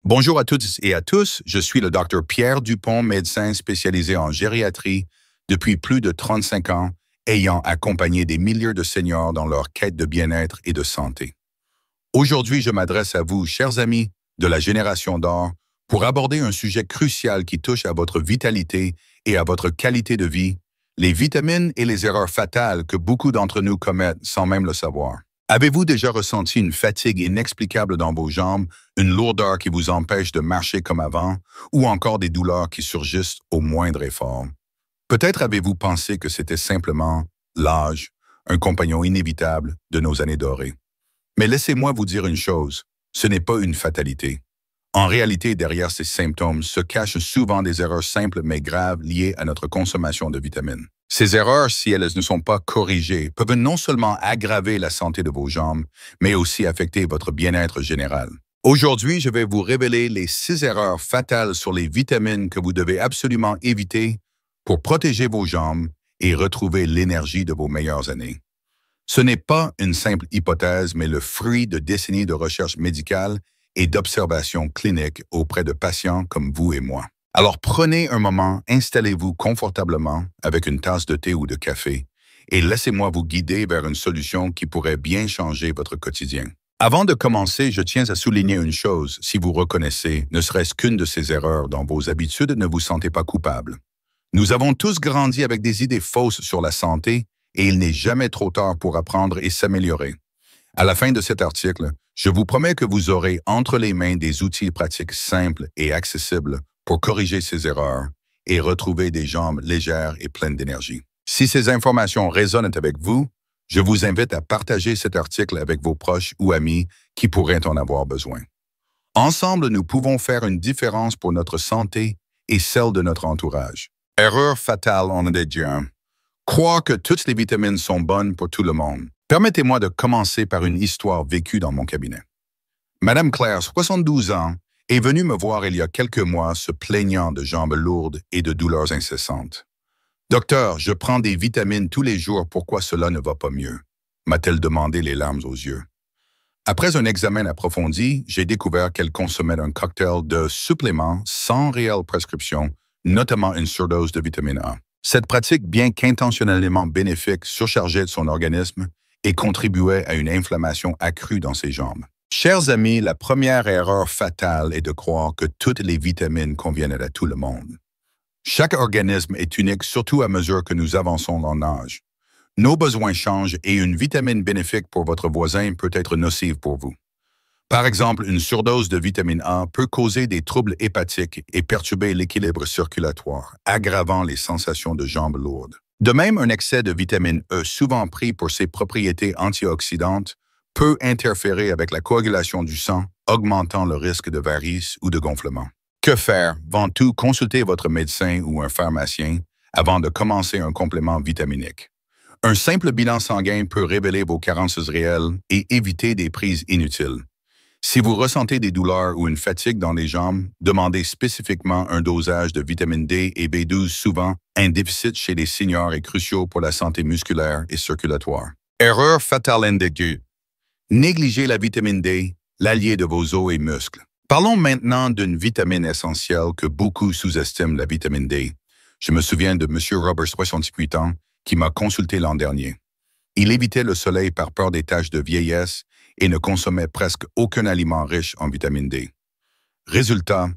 Bonjour à toutes et à tous, je suis le docteur Pierre Dupont, médecin spécialisé en gériatrie depuis plus de 35 ans, ayant accompagné des milliers de seniors dans leur quête de bien-être et de santé. Aujourd'hui, je m'adresse à vous, chers amis de la génération d'or, pour aborder un sujet crucial qui touche à votre vitalité et à votre qualité de vie, les vitamines et les erreurs fatales que beaucoup d'entre nous commettent sans même le savoir. Avez-vous déjà ressenti une fatigue inexplicable dans vos jambes, une lourdeur qui vous empêche de marcher comme avant, ou encore des douleurs qui surgissent au moindre effort? Peut-être avez-vous pensé que c'était simplement l'âge, un compagnon inévitable de nos années dorées. Mais laissez-moi vous dire une chose, ce n'est pas une fatalité. En réalité, derrière ces symptômes se cachent souvent des erreurs simples mais graves liées à notre consommation de vitamines. Ces erreurs, si elles ne sont pas corrigées, peuvent non seulement aggraver la santé de vos jambes, mais aussi affecter votre bien-être général. Aujourd'hui, je vais vous révéler les 6 erreurs fatales sur les vitamines que vous devez absolument éviter pour protéger vos jambes et retrouver l'énergie de vos meilleures années. Ce n'est pas une simple hypothèse, mais le fruit de décennies de recherche médicale et d'observations cliniques auprès de patients comme vous et moi. Alors prenez un moment, installez-vous confortablement avec une tasse de thé ou de café et laissez-moi vous guider vers une solution qui pourrait bien changer votre quotidien. Avant de commencer, je tiens à souligner une chose, si vous reconnaissez, ne serait-ce qu'une de ces erreurs dans vos habitudes, ne vous sentez pas coupable. Nous avons tous grandi avec des idées fausses sur la santé et il n'est jamais trop tard pour apprendre et s'améliorer. À la fin de cet article, je vous promets que vous aurez entre les mains des outils pratiques simples et accessibles pour corriger ces erreurs et retrouver des jambes légères et pleines d'énergie. Si ces informations résonnent avec vous, je vous invite à partager cet article avec vos proches ou amis qui pourraient en avoir besoin. Ensemble, nous pouvons faire une différence pour notre santé et celle de notre entourage. Erreur fatale en étudiant. Croire que toutes les vitamines sont bonnes pour tout le monde. Permettez-moi de commencer par une histoire vécue dans mon cabinet. Madame Claire, 72 ans, est venue me voir il y a quelques mois se plaignant de jambes lourdes et de douleurs incessantes. « Docteur, je prends des vitamines tous les jours, pourquoi cela ne va pas mieux ?» m'a-t-elle demandé les larmes aux yeux. Après un examen approfondi, j'ai découvert qu'elle consommait un cocktail de suppléments sans réelle prescription, notamment une surdose de vitamine A. Cette pratique, bien qu'intentionnellement bénéfique, surchargeait son organisme et contribuait à une inflammation accrue dans ses jambes. Chers amis, la première erreur fatale est de croire que toutes les vitamines conviennent à tout le monde. Chaque organisme est unique, surtout à mesure que nous avançons en âge. Nos besoins changent et une vitamine bénéfique pour votre voisin peut être nocive pour vous. Par exemple, une surdose de vitamine A peut causer des troubles hépatiques et perturber l'équilibre circulatoire, aggravant les sensations de jambes lourdes. De même, un excès de vitamine E, souvent pris pour ses propriétés antioxydantes, peut interférer avec la coagulation du sang, augmentant le risque de varices ou de gonflement. Que faire? Avant tout, consultez votre médecin ou un pharmacien avant de commencer un complément vitaminique. Un simple bilan sanguin peut révéler vos carences réelles et éviter des prises inutiles. Si vous ressentez des douleurs ou une fatigue dans les jambes, demandez spécifiquement un dosage de vitamine D et B12. Souvent, un déficit chez les seniors est crucial pour la santé musculaire et circulatoire. Erreur fatale indiquée. Négligez la vitamine D, l'allié de vos os et muscles. Parlons maintenant d'une vitamine essentielle que beaucoup sous-estiment, la vitamine D. Je me souviens de M. Robert, 68 ans, qui m'a consulté l'an dernier. Il évitait le soleil par peur des taches de vieillesse et ne consommait presque aucun aliment riche en vitamine D. Résultat,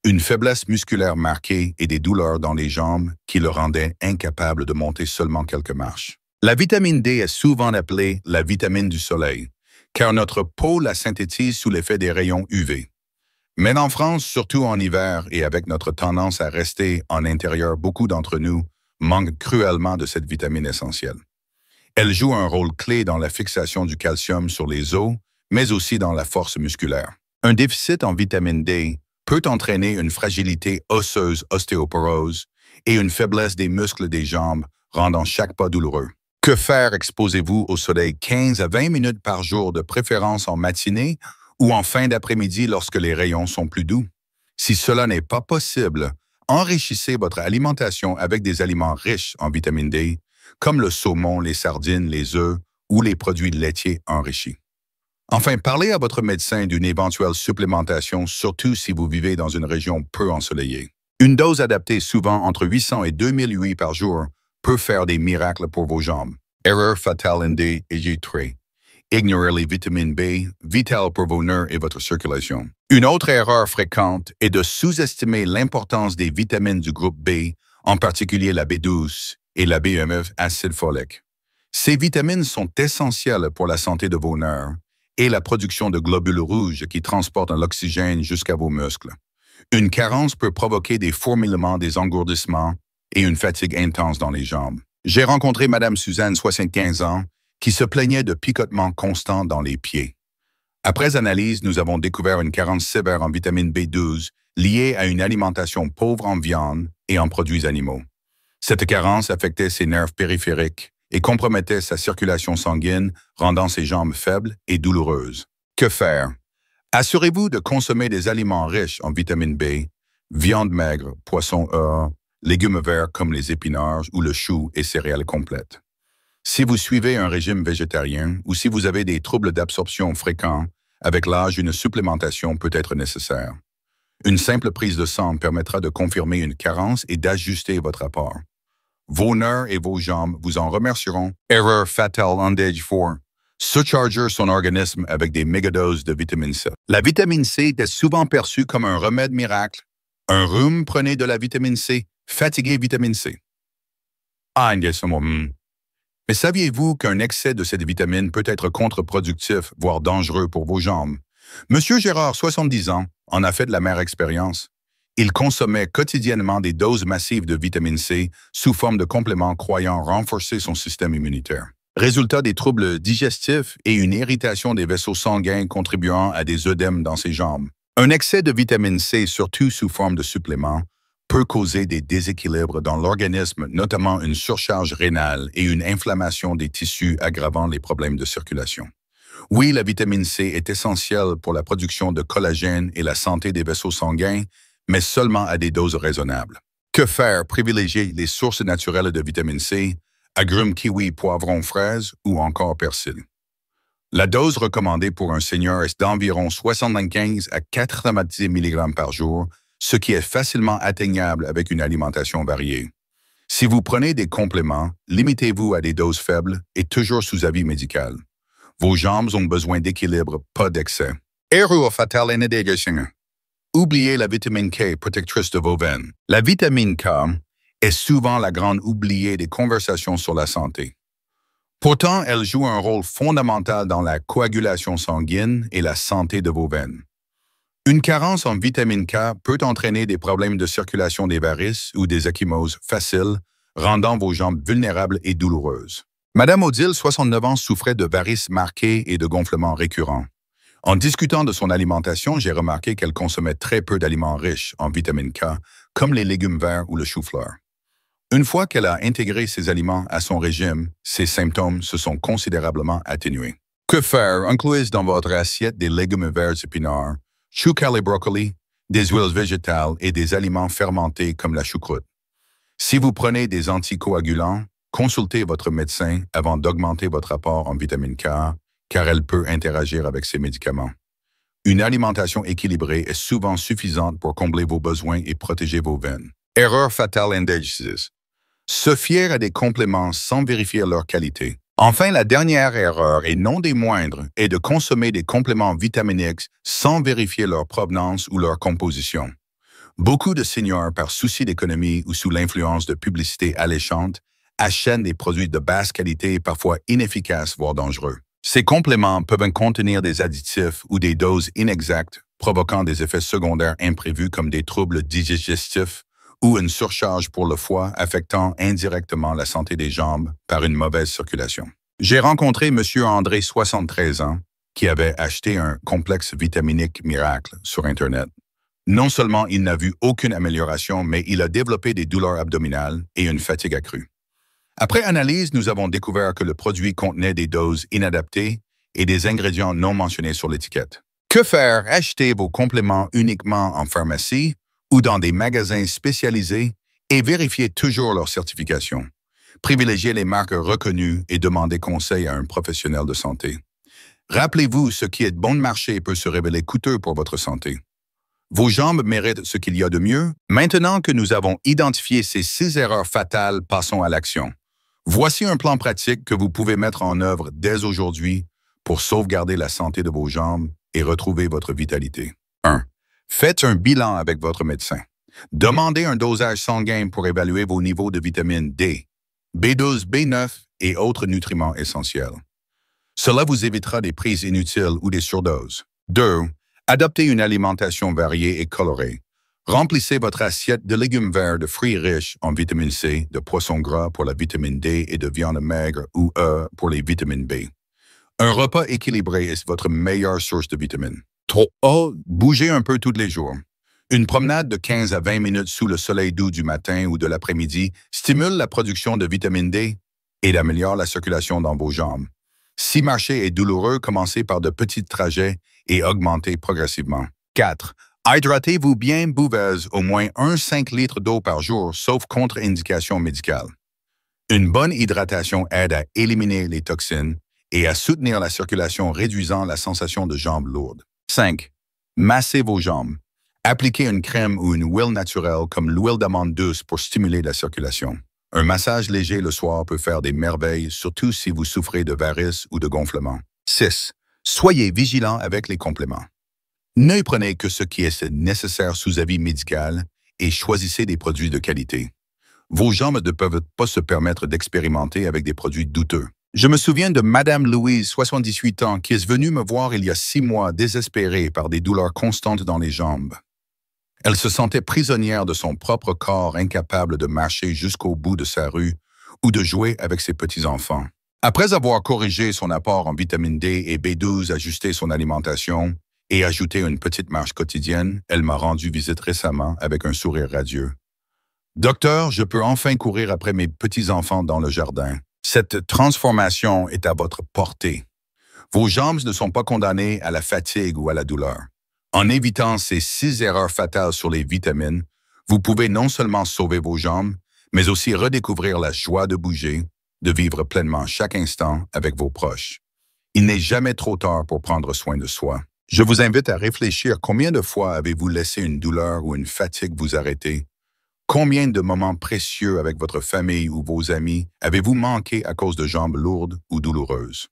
une faiblesse musculaire marquée et des douleurs dans les jambes qui le rendaient incapable de monter seulement quelques marches. La vitamine D est souvent appelée la vitamine du soleil, car notre peau la synthétise sous l'effet des rayons UV. Mais en France, surtout en hiver et avec notre tendance à rester en intérieur, beaucoup d'entre nous manquent cruellement de cette vitamine essentielle. Elle joue un rôle clé dans la fixation du calcium sur les os, mais aussi dans la force musculaire. Un déficit en vitamine D peut entraîner une fragilité osseuse, ostéoporose, et une faiblesse des muscles des jambes, rendant chaque pas douloureux. Que faire? Exposez-vous au soleil 15 à 20 minutes par jour, de préférence en matinée ou en fin d'après-midi lorsque les rayons sont plus doux. Si cela n'est pas possible, enrichissez votre alimentation avec des aliments riches en vitamine D, comme le saumon, les sardines, les œufs ou les produits laitiers enrichis. Enfin, parlez à votre médecin d'une éventuelle supplémentation, surtout si vous vivez dans une région peu ensoleillée. Une dose adaptée, souvent entre 800 et 2000 UI par jour, peut faire des miracles pour vos jambes. Erreur fatale J3. Ignorez les vitamines B, vitales pour vos nerfs et votre circulation. Une autre erreur fréquente est de sous-estimer l'importance des vitamines du groupe B, en particulier la B12 et la B9 acide folique. Ces vitamines sont essentielles pour la santé de vos nerfs et la production de globules rouges qui transportent l'oxygène jusqu'à vos muscles. Une carence peut provoquer des fourmillements, des engourdissements et une fatigue intense dans les jambes. J'ai rencontré Madame Suzanne, 75 ans, qui se plaignait de picotements constants dans les pieds. Après analyse, nous avons découvert une carence sévère en vitamine B12 liée à une alimentation pauvre en viande et en produits animaux. Cette carence affectait ses nerfs périphériques et compromettait sa circulation sanguine, rendant ses jambes faibles et douloureuses. Que faire? Assurez-vous de consommer des aliments riches en vitamine B, viande maigre, poisson légumes verts comme les épinards ou le chou et céréales complètes. Si vous suivez un régime végétarien ou si vous avez des troubles d'absorption fréquents, avec l'âge, une supplémentation peut être nécessaire. Une simple prise de sang permettra de confirmer une carence et d'ajuster votre apport. Vos nerfs et vos jambes vous en remercieront. Erreur fatale J4. Surcharger son organisme avec des mégadoses de vitamine C. La vitamine C est souvent perçue comme un remède miracle. Un rhume, prenez de la vitamine C. Fatigué, vitamine C. Mais saviez-vous qu'un excès de cette vitamine peut être contre-productif, voire dangereux pour vos jambes? Monsieur Gérard, 70 ans, en a fait de l'amère expérience. Il consommait quotidiennement des doses massives de vitamine C sous forme de compléments croyant renforcer son système immunitaire. Résultat, des troubles digestifs et une irritation des vaisseaux sanguins contribuant à des œdèmes dans ses jambes. Un excès de vitamine C, surtout sous forme de supplément, peut causer des déséquilibres dans l'organisme, notamment une surcharge rénale et une inflammation des tissus aggravant les problèmes de circulation. Oui, la vitamine C est essentielle pour la production de collagène et la santé des vaisseaux sanguins, mais seulement à des doses raisonnables. Que faire? Privilégier les sources naturelles de vitamine C, agrumes, kiwi, poivrons, fraises ou encore persil. La dose recommandée pour un senior est d'environ 75 à 90 mg par jour, ce qui est facilement atteignable avec une alimentation variée. Si vous prenez des compléments, limitez-vous à des doses faibles et toujours sous avis médical. Vos jambes ont besoin d'équilibre, pas d'excès. Erreur fatale N. Oubliez la vitamine K, protectrice de vos veines. La vitamine K est souvent la grande oubliée des conversations sur la santé. Pourtant, elle joue un rôle fondamental dans la coagulation sanguine et la santé de vos veines. Une carence en vitamine K peut entraîner des problèmes de circulation des varices ou des ecchymoses faciles, rendant vos jambes vulnérables et douloureuses. Madame Odile, 69 ans, souffrait de varices marquées et de gonflements récurrents. En discutant de son alimentation, j'ai remarqué qu'elle consommait très peu d'aliments riches en vitamine K, comme les légumes verts ou le chou-fleur. Une fois qu'elle a intégré ces aliments à son régime, ses symptômes se sont considérablement atténués. Que faire? Incluez dans votre assiette des légumes verts épinards, chou et brocoli, des huiles végétales et des aliments fermentés comme la choucroute. Si vous prenez des anticoagulants, consultez votre médecin avant d'augmenter votre apport en vitamine K, car elle peut interagir avec ces médicaments. Une alimentation équilibrée est souvent suffisante pour combler vos besoins et protéger vos veines. Erreur fatale N. Se fier à des compléments sans vérifier leur qualité. Enfin, la dernière erreur, et non des moindres, est de consommer des compléments vitaminiques sans vérifier leur provenance ou leur composition. Beaucoup de seniors, par souci d'économie ou sous l'influence de publicités alléchantes, achètent des produits de basse qualité, parfois inefficaces, voire dangereux. Ces compléments peuvent contenir des additifs ou des doses inexactes, provoquant des effets secondaires imprévus comme des troubles digestifs ou une surcharge pour le foie affectant indirectement la santé des jambes par une mauvaise circulation. J'ai rencontré M. André, 73 ans, qui avait acheté un complexe vitaminique miracle sur Internet. Non seulement il n'a vu aucune amélioration, mais il a développé des douleurs abdominales et une fatigue accrue. Après analyse, nous avons découvert que le produit contenait des doses inadaptées et des ingrédients non mentionnés sur l'étiquette. Que faire? Acheter vos compléments uniquement en pharmacie ou dans des magasins spécialisés et vérifiez toujours leur certification. Privilégiez les marques reconnues et demandez conseil à un professionnel de santé. Rappelez-vous, ce qui est de bon marché peut se révéler coûteux pour votre santé. Vos jambes méritent ce qu'il y a de mieux. Maintenant que nous avons identifié ces 6 erreurs fatales, passons à l'action. Voici un plan pratique que vous pouvez mettre en œuvre dès aujourd'hui pour sauvegarder la santé de vos jambes et retrouver votre vitalité. 1. Faites un bilan avec votre médecin. Demandez un dosage sanguin pour évaluer vos niveaux de vitamine D, B12, B9 et autres nutriments essentiels. Cela vous évitera des prises inutiles ou des surdoses. 2. Adoptez une alimentation variée et colorée. Remplissez votre assiette de légumes verts, de fruits riches en vitamine C, de poissons gras pour la vitamine D et de viande maigre ou E pour les vitamines B. Un repas équilibré est votre meilleure source de vitamines. 3. Bougez un peu tous les jours. Une promenade de 15 à 20 minutes sous le soleil doux du matin ou de l'après-midi stimule la production de vitamine D et améliore la circulation dans vos jambes. Si marcher est douloureux, commencez par de petits trajets et augmentez progressivement. 4. Hydratez-vous bien, buvez au moins 1,5 litre d'eau par jour, sauf contre-indication médicale. Une bonne hydratation aide à éliminer les toxines et à soutenir la circulation, réduisant la sensation de jambes lourdes. 5. Massez vos jambes. Appliquez une crème ou une huile naturelle comme l'huile d'amande douce pour stimuler la circulation. Un massage léger le soir peut faire des merveilles, surtout si vous souffrez de varices ou de gonflements. 6. Soyez vigilant avec les compléments. Ne prenez que ce qui est nécessaire sous avis médical et choisissez des produits de qualité. Vos jambes ne peuvent pas se permettre d'expérimenter avec des produits douteux. Je me souviens de Madame Louise, 78 ans, qui est venue me voir il y a 6 mois, désespérée par des douleurs constantes dans les jambes. Elle se sentait prisonnière de son propre corps, incapable de marcher jusqu'au bout de sa rue ou de jouer avec ses petits-enfants. Après avoir corrigé son apport en vitamine D et B12, ajusté son alimentation et ajouté une petite marche quotidienne, elle m'a rendu visite récemment avec un sourire radieux. « Docteur, je peux enfin courir après mes petits-enfants dans le jardin. Cette transformation est à votre portée. Vos jambes ne sont pas condamnées à la fatigue ou à la douleur. En évitant ces 6 erreurs fatales sur les vitamines, vous pouvez non seulement sauver vos jambes, mais aussi redécouvrir la joie de bouger, de vivre pleinement chaque instant avec vos proches. Il n'est jamais trop tard pour prendre soin de soi. Je vous invite à réfléchir combien de fois avez-vous laissé une douleur ou une fatigue vous arrêter? Combien de moments précieux avec votre famille ou vos amis avez-vous manqué à cause de jambes lourdes ou douloureuses?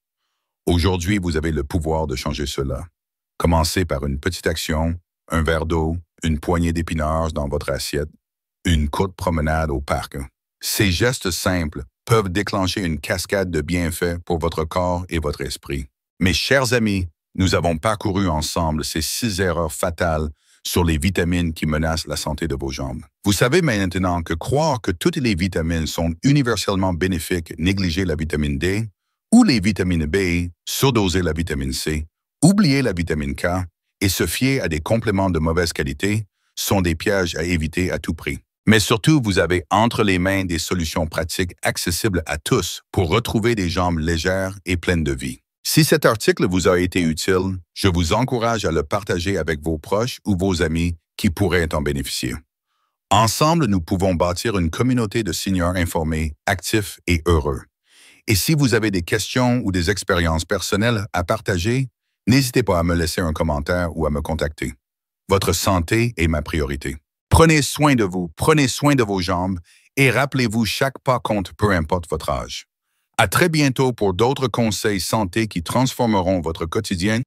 Aujourd'hui, vous avez le pouvoir de changer cela. Commencez par une petite action, un verre d'eau, une poignée d'épinards dans votre assiette, une courte promenade au parc. Ces gestes simples peuvent déclencher une cascade de bienfaits pour votre corps et votre esprit. Mes chers amis, nous avons parcouru ensemble ces 6 erreurs fatales sur les vitamines qui menacent la santé de vos jambes. Vous savez maintenant que croire que toutes les vitamines sont universellement bénéfiques, négliger la vitamine D, ou les vitamines B, surdoser la vitamine C, oublier la vitamine K et se fier à des compléments de mauvaise qualité sont des pièges à éviter à tout prix. Mais surtout, vous avez entre les mains des solutions pratiques accessibles à tous pour retrouver des jambes légères et pleines de vie. Si cet article vous a été utile, je vous encourage à le partager avec vos proches ou vos amis qui pourraient en bénéficier. Ensemble, nous pouvons bâtir une communauté de seniors informés, actifs et heureux. Et si vous avez des questions ou des expériences personnelles à partager, n'hésitez pas à me laisser un commentaire ou à me contacter. Votre santé est ma priorité. Prenez soin de vous, prenez soin de vos jambes et rappelez-vous, chaque pas compte, peu importe votre âge. À très bientôt pour d'autres conseils santé qui transformeront votre quotidien